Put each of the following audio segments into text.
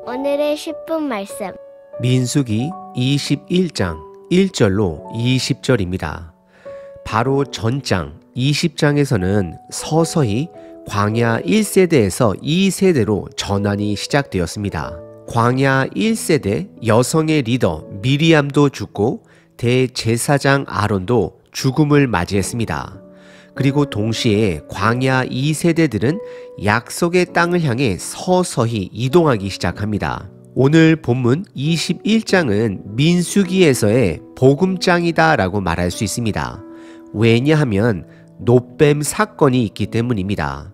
오늘의 10분 말씀. 민수기 21장 1절로 20절입니다. 바로 전장 20장에서는 서서히 광야 1세대에서 2세대로 전환이 시작되었습니다. 광야 1세대 여성의 리더 미리암도 죽고 대제사장 아론도 죽음을 맞이했습니다. 그리고 동시에 광야 2세대들은 약속의 땅을 향해 서서히 이동하기 시작합니다. 오늘 본문 21장은 민수기에서의 복음장이다 라고 말할 수 있습니다. 왜냐하면 놋뱀 사건이 있기 때문입니다.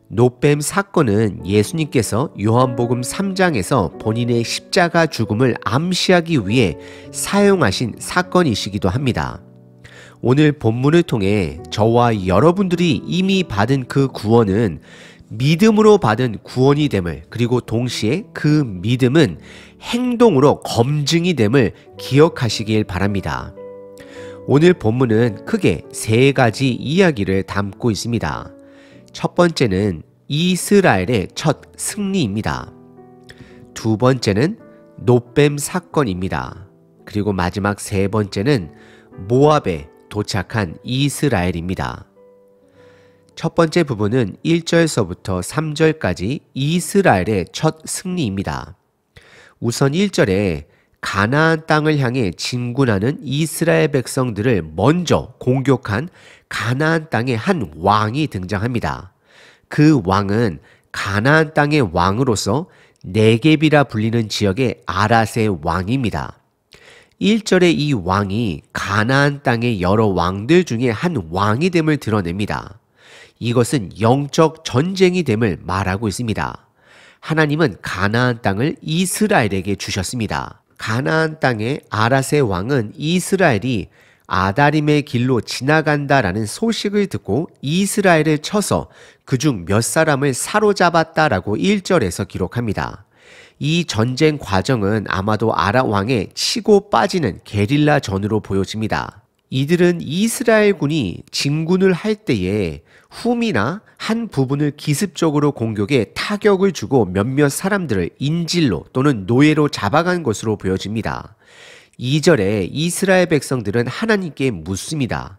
놋뱀 사건은 예수님께서 요한복음 3장에서 본인의 십자가 죽음을 암시하기 위해 사용하신 사건이시기도 합니다. 오늘 본문을 통해 저와 여러분들이 이미 받은 그 구원은 믿음으로 받은 구원이 됨을, 그리고 동시에 그 믿음은 행동으로 검증이 됨을 기억하시길 바랍니다. 오늘 본문은 크게 세 가지 이야기를 담고 있습니다. 첫 번째는 이스라엘의 첫 승리입니다. 두 번째는 놋뱀 사건입니다. 그리고 마지막 세 번째는 모압에 도착한 이스라엘입니다. 첫 번째 부분은 1절서부터 3절까지 이스라엘의 첫 승리입니다. 우선 1절에 가나안 땅을 향해 진군하는 이스라엘 백성들을 먼저 공격한 가나안 땅의 한 왕이 등장합니다. 그 왕은 가나안 땅의 왕으로서 네겝이라 불리는 지역의 아랏의 왕입니다. 1절에 이 왕이 가나안 땅의 여러 왕들 중에 한 왕이 됨을 드러냅니다. 이것은 영적 전쟁이 됨을 말하고 있습니다. 하나님은 가나안 땅을 이스라엘에게 주셨습니다. 가나안 땅의 아랏의 왕은 이스라엘이 아다림의 길로 지나간다라는 소식을 듣고 이스라엘을 쳐서 그중 몇 사람을 사로잡았다라고 1절에서 기록합니다. 이 전쟁 과정은 아마도 아랏 왕의 치고 빠지는 게릴라 전으로 보여집니다. 이들은 이스라엘군이 진군을 할 때에 훔이나 한 부분을 기습적으로 공격해 타격을 주고 몇몇 사람들을 인질로 또는 노예로 잡아간 것으로 보여집니다. 2절에 이스라엘 백성들은 하나님께 묻습니다.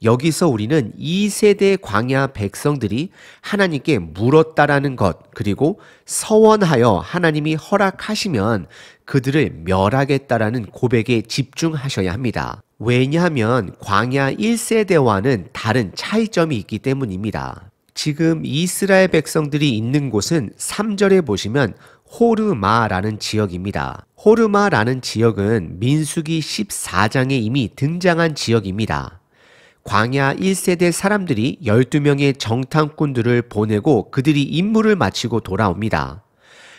여기서 우리는 2세대 광야 백성들이 하나님께 물었다라는 것, 그리고 서원하여 하나님이 허락하시면 그들을 멸하겠다라는 고백에 집중하셔야 합니다. 왜냐하면 광야 1세대와는 다른 차이점이 있기 때문입니다. 지금 이스라엘 백성들이 있는 곳은 3절에 보시면 호르마라는 지역입니다. 호르마라는 지역은 민수기 14장에 이미 등장한 지역입니다. 광야 1세대 사람들이 12명의 정탐꾼들을 보내고 그들이 임무를 마치고 돌아옵니다.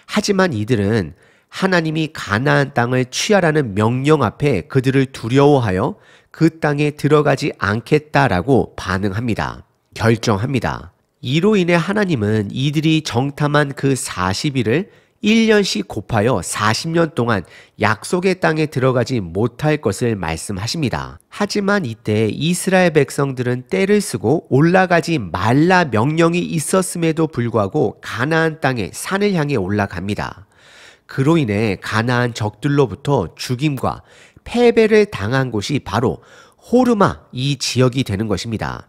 하지만 이들은 하나님이 가나안 땅을 취하라는 명령 앞에 그들을 두려워하여 그 땅에 들어가지 않겠다라고 반응합니다. 결정합니다. 이로 인해 하나님은 이들이 정탐한 그 40일을 1년씩 곱하여 40년 동안 약속의 땅에 들어가지 못할 것을 말씀하십니다. 하지만 이때 이스라엘 백성들은 떼를 쓰고 올라가지 말라 명령이 있었음에도 불구하고 가나안 땅의 산을 향해 올라갑니다. 그로 인해 가나안 적들로부터 죽임과 패배를 당한 곳이 바로 호르마 이 지역이 되는 것입니다.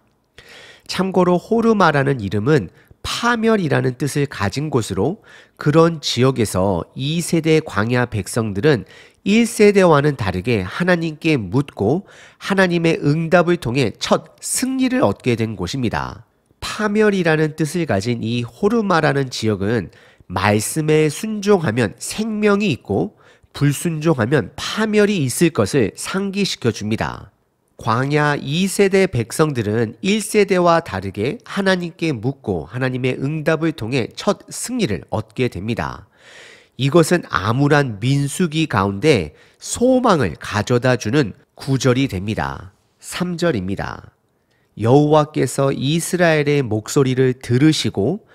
참고로 호르마라는 이름은 파멸이라는 뜻을 가진 곳으로 그런 지역에서 2세대 광야 백성들은 1세대와는 다르게 하나님께 묻고 하나님의 응답을 통해 첫 승리를 얻게 된 곳입니다. 파멸이라는 뜻을 가진 이 호르마라는 지역은 말씀에 순종하면 생명이 있고 불순종하면 파멸이 있을 것을 상기시켜 줍니다. 광야 2세대 백성들은 1세대와 다르게 하나님께 묻고 하나님의 응답을 통해 첫 승리를 얻게 됩니다. 이것은 암울한 민수기 가운데 소망을 가져다 주는 구절이 됩니다. 3절입니다. 여호와께서 이스라엘의 목소리를 들으시고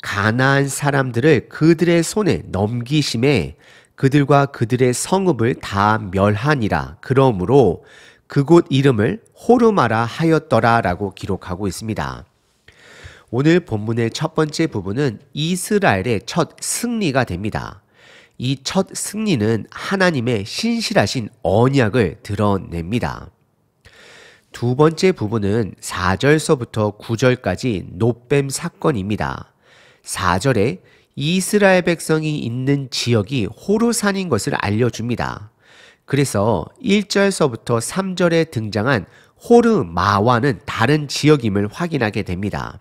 가나안 사람들을 그들의 손에 넘기심에 그들과 그들의 성읍을 다 멸하니라. 그러므로 그곳 이름을 호르마라 하였더라 라고 기록하고 있습니다. 오늘 본문의 첫 번째 부분은 이스라엘의 첫 승리가 됩니다. 이 첫 승리는 하나님의 신실하신 언약을 드러냅니다. 두 번째 부분은 4절서부터 9절까지 놋뱀 사건입니다. 4절에 이스라엘 백성이 있는 지역이 호르산인 것을 알려줍니다. 그래서 1절서부터 3절에 등장한 호르마와는 다른 지역임을 확인하게 됩니다.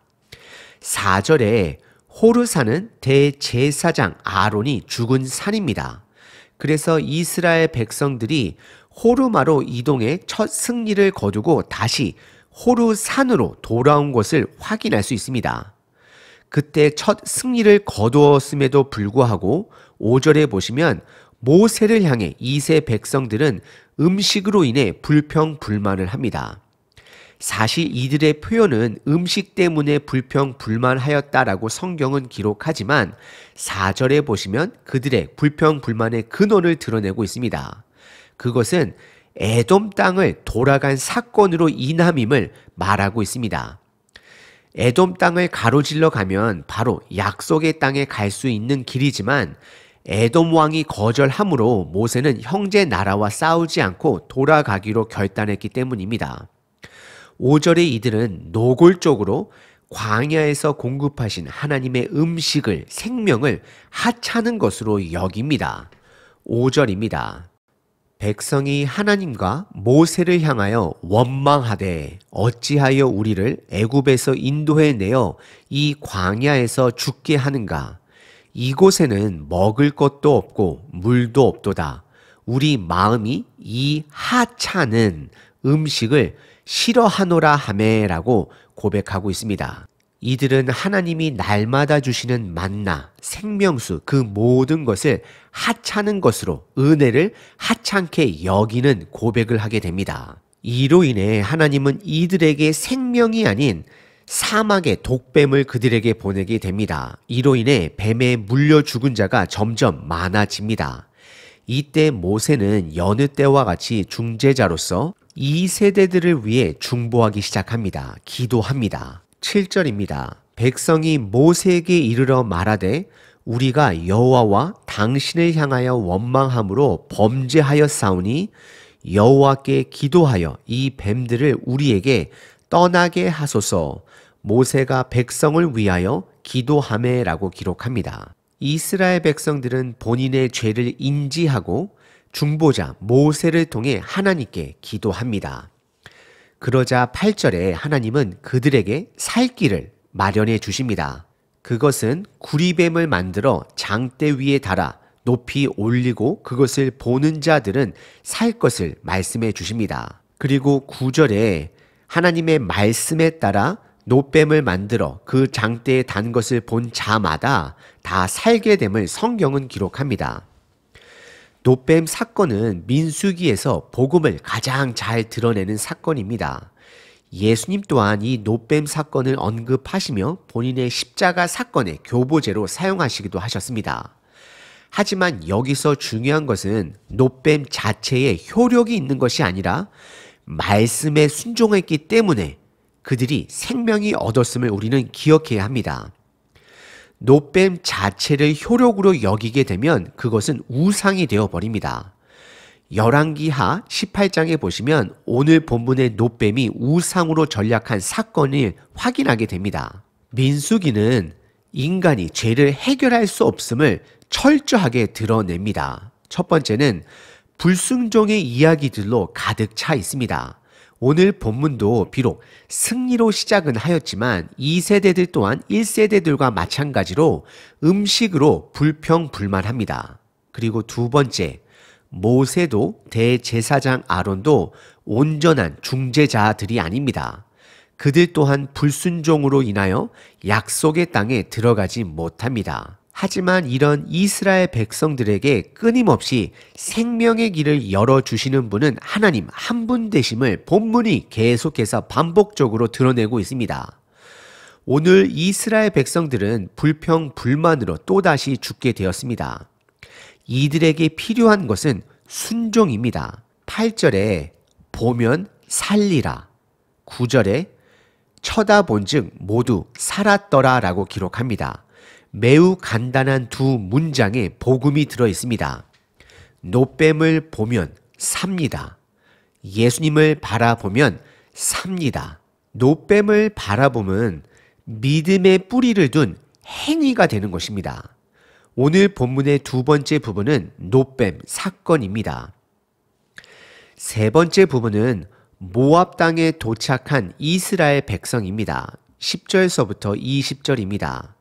4절에 호르산은 대제사장 아론이 죽은 산입니다. 그래서 이스라엘 백성들이 호르마로 이동해 첫 승리를 거두고 다시 호르산으로 돌아온 것을 확인할 수 있습니다. 그때 첫 승리를 거두었음에도 불구하고 5절에 보시면 모세를 향해 이세 백성들은 음식으로 인해 불평불만을 합니다. 사실 이들의 표현은 음식 때문에 불평불만하였다라고 성경은 기록하지만 4절에 보시면 그들의 불평불만의 근원을 드러내고 있습니다. 그것은 에돔 땅을 돌아간 사건으로 인함임을 말하고 있습니다. 에돔 땅을 가로질러 가면 바로 약속의 땅에 갈 수 있는 길이지만 에돔 왕이 거절함으로 모세는 형제 나라와 싸우지 않고 돌아가기로 결단했기 때문입니다. 5절에 이들은 노골적으로 광야에서 공급하신 하나님의 음식을, 생명을 하찮은 것으로 여깁니다. 5절입니다. 백성이 하나님과 모세를 향하여 원망하되 어찌하여 우리를 애굽에서 인도해 내어 이 광야에서 죽게 하는가? 이곳에는 먹을 것도 없고 물도 없도다. 우리 마음이 이 하찮은 음식을 싫어하노라 하매라고 고백하고 있습니다. 이들은 하나님이 날마다 주시는 만나, 생명수 그 모든 것을 하찮은 것으로 은혜를 하찮게 여기는 고백을 하게 됩니다. 이로 인해 하나님은 이들에게 생명이 아닌 사막의 독뱀을 그들에게 보내게 됩니다. 이로 인해 뱀에 물려 죽은 자가 점점 많아집니다. 이때 모세는 여느 때와 같이 중재자로서 이 세대들을 위해 중보하기 시작합니다. 기도합니다. 7절입니다. 백성이 모세에게 이르러 말하되 우리가 여호와와 당신을 향하여 원망함으로 범죄하였사오니 여호와께 기도하여 이 뱀들을 우리에게 떠나게 하소서. 모세가 백성을 위하여 기도하매라고 기록합니다. 이스라엘 백성들은 본인의 죄를 인지하고 중보자 모세를 통해 하나님께 기도합니다. 그러자 8절에 하나님은 그들에게 살 길을 마련해 주십니다. 그것은 구리뱀을 만들어 장대 위에 달아 높이 올리고 그것을 보는 자들은 살 것을 말씀해 주십니다. 그리고 9절에 하나님의 말씀에 따라 놋뱀을 만들어 그 장대에 단 것을 본 자마다 다 살게 됨을 성경은 기록합니다. 놋뱀 사건은 민수기에서 복음을 가장 잘 드러내는 사건입니다. 예수님 또한 이 놋뱀 사건을 언급하시며 본인의 십자가 사건의 교보제로 사용하시기도 하셨습니다. 하지만 여기서 중요한 것은 놋뱀 자체에 효력이 있는 것이 아니라 말씀에 순종했기 때문에 그들이 생명이 얻었음을 우리는 기억해야 합니다. 놋뱀 자체를 효력으로 여기게 되면 그것은 우상이 되어버립니다. 열왕기하 18장에 보시면 오늘 본문의 놋뱀이 우상으로 전략한 사건을 확인하게 됩니다. 민수기는 인간이 죄를 해결할 수 없음을 철저하게 드러냅니다. 첫 번째는 불순종의 이야기들로 가득 차 있습니다. 오늘 본문도 비록 승리로 시작은 하였지만 2세대들 또한 1세대들과 마찬가지로 음식으로 불평불만합니다. 그리고 두 번째, 모세도 대제사장 아론도 온전한 중재자들이 아닙니다. 그들 또한 불순종으로 인하여 약속의 땅에 들어가지 못합니다. 하지만 이런 이스라엘 백성들에게 끊임없이 생명의 길을 열어주시는 분은 하나님 한 분 되심을 본문이 계속해서 반복적으로 드러내고 있습니다. 오늘 이스라엘 백성들은 불평불만으로 또다시 죽게 되었습니다. 이들에게 필요한 것은 순종입니다. 8절에 보면 살리라, 9절에 쳐다본즉 모두 살았더라 라고 기록합니다. 매우 간단한 두 문장에 복음이 들어 있습니다. 노뱀을 보면 삽니다. 예수님을 바라보면 삽니다. 노뱀을 바라보면 믿음의 뿌리를 둔 행위가 되는 것입니다. 오늘 본문의 두 번째 부분은 노뱀 사건입니다. 세 번째 부분은 모압 땅에 도착한 이스라엘 백성입니다. 10절서부터 20절입니다.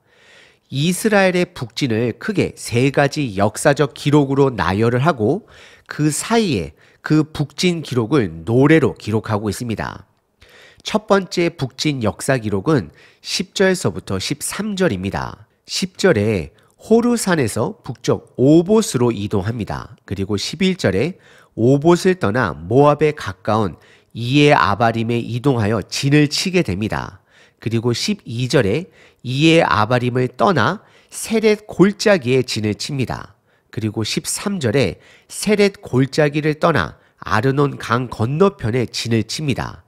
이스라엘의 북진을 크게 세 가지 역사적 기록으로 나열을 하고 그 사이에 그 북진 기록을 노래로 기록하고 있습니다. 첫 번째 북진 역사 기록은 10절서부터 13절입니다. 10절에 호르산에서 북쪽 오봇으로 이동합니다. 그리고 11절에 오봇을 떠나 모압에 가까운 이에 아바림에 이동하여 진을 치게 됩니다. 그리고 12절에 이에 아바림을 떠나 세렛 골짜기에 진을 칩니다. 그리고 13절에 세렛 골짜기를 떠나 아르논 강 건너편에 진을 칩니다.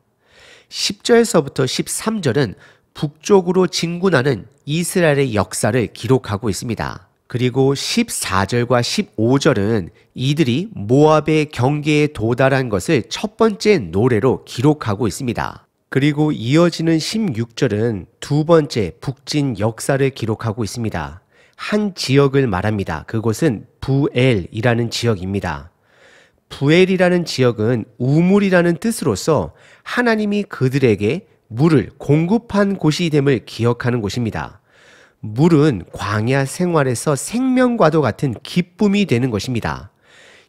10절서부터 13절은 북쪽으로 진군하는 이스라엘의 역사를 기록하고 있습니다. 그리고 14절과 15절은 이들이 모압의 경계에 도달한 것을 첫 번째 노래로 기록하고 있습니다. 그리고 이어지는 16절은 두 번째 북진 역사를 기록하고 있습니다. 한 지역을 말합니다. 그곳은 부엘이라는 지역입니다. 부엘이라는 지역은 우물이라는 뜻으로서 하나님이 그들에게 물을 공급한 곳이 됨을 기억하는 곳입니다. 물은 광야 생활에서 생명과도 같은 기쁨이 되는 것입니다.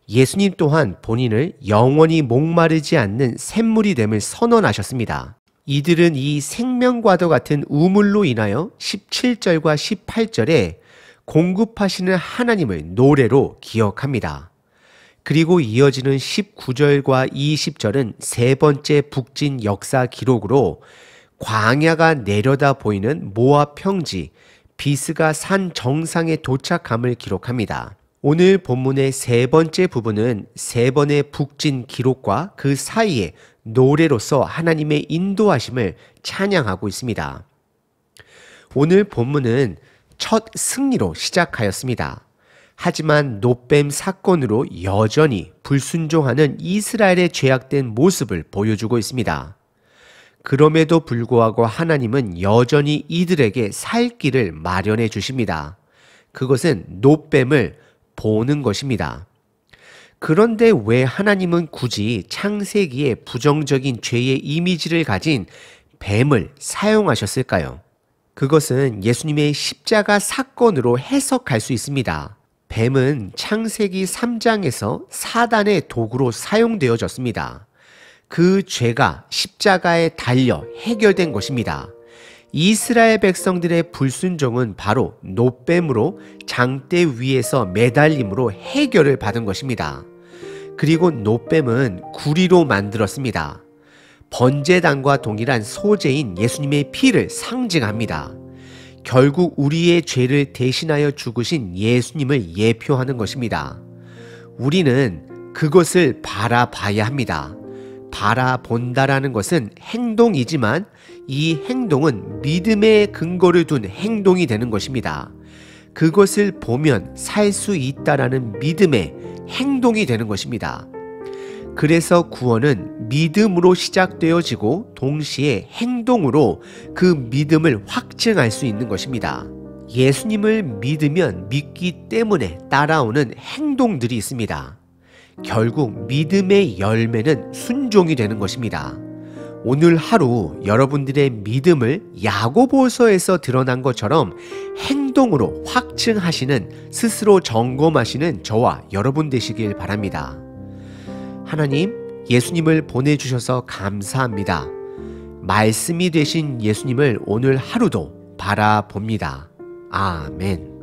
예수님 또한 본인을 영원히 목마르지 않는 샘물이 됨을 선언하셨습니다. 이들은 이 생명과도 같은 우물로 인하여 17절과 18절에 공급하시는 하나님을 노래로 기억합니다. 그리고 이어지는 19절과 20절은 세 번째 북진 역사 기록으로 광야가 내려다 보이는 모압 평지 비스가 산 정상에 도착함을 기록합니다. 오늘 본문의 세 번째 부분은 세 번의 북진 기록과 그 사이에 노래로서 하나님의 인도하심을 찬양하고 있습니다. 오늘 본문은 첫 승리로 시작하였습니다. 하지만 노뱀 사건으로 여전히 불순종하는 이스라엘의 죄악된 모습을 보여주고 있습니다. 그럼에도 불구하고 하나님은 여전히 이들에게 살 길을 마련해 주십니다. 그것은 노뱀을 보는 것입니다. 그런데 왜 하나님은 굳이 창세기에 부정적인 죄의 이미지를 가진 뱀을 사용하셨을까요? 그것은 예수님의 십자가 사건으로 해석할 수 있습니다. 뱀은 창세기 3장에서 사단의 도구로 사용되어졌습니다. 그 죄가 십자가에 달려 해결된 것입니다. 이스라엘 백성들의 불순종은 바로 노뱀으로 장대 위에서 매달림으로 해결을 받은 것입니다. 그리고 노뱀은 구리로 만들었습니다. 번제단과 동일한 소재인 예수님의 피를 상징합니다. 결국 우리의 죄를 대신하여 죽으신 예수님을 예표하는 것입니다. 우리는 그것을 바라봐야 합니다. 바라본다라는 것은 행동이지만 이 행동은 믿음의 근거를 둔 행동이 되는 것입니다. 그것을 보면 살 수 있다라는 믿음의 행동이 되는 것입니다. 그래서 구원은 믿음으로 시작되어지고 동시에 행동으로 그 믿음을 확증할 수 있는 것입니다. 예수님을 믿으면 믿기 때문에 따라오는 행동들이 있습니다. 결국 믿음의 열매는 순종이 되는 것입니다. 오늘 하루 여러분들의 믿음을 야고보서에서 드러난 것처럼 행동으로 확증하시는, 스스로 점검하시는 저와 여러분 되시길 바랍니다. 하나님, 예수님을 보내주셔서 감사합니다. 말씀이 되신 예수님을 오늘 하루도 바라봅니다. 아멘.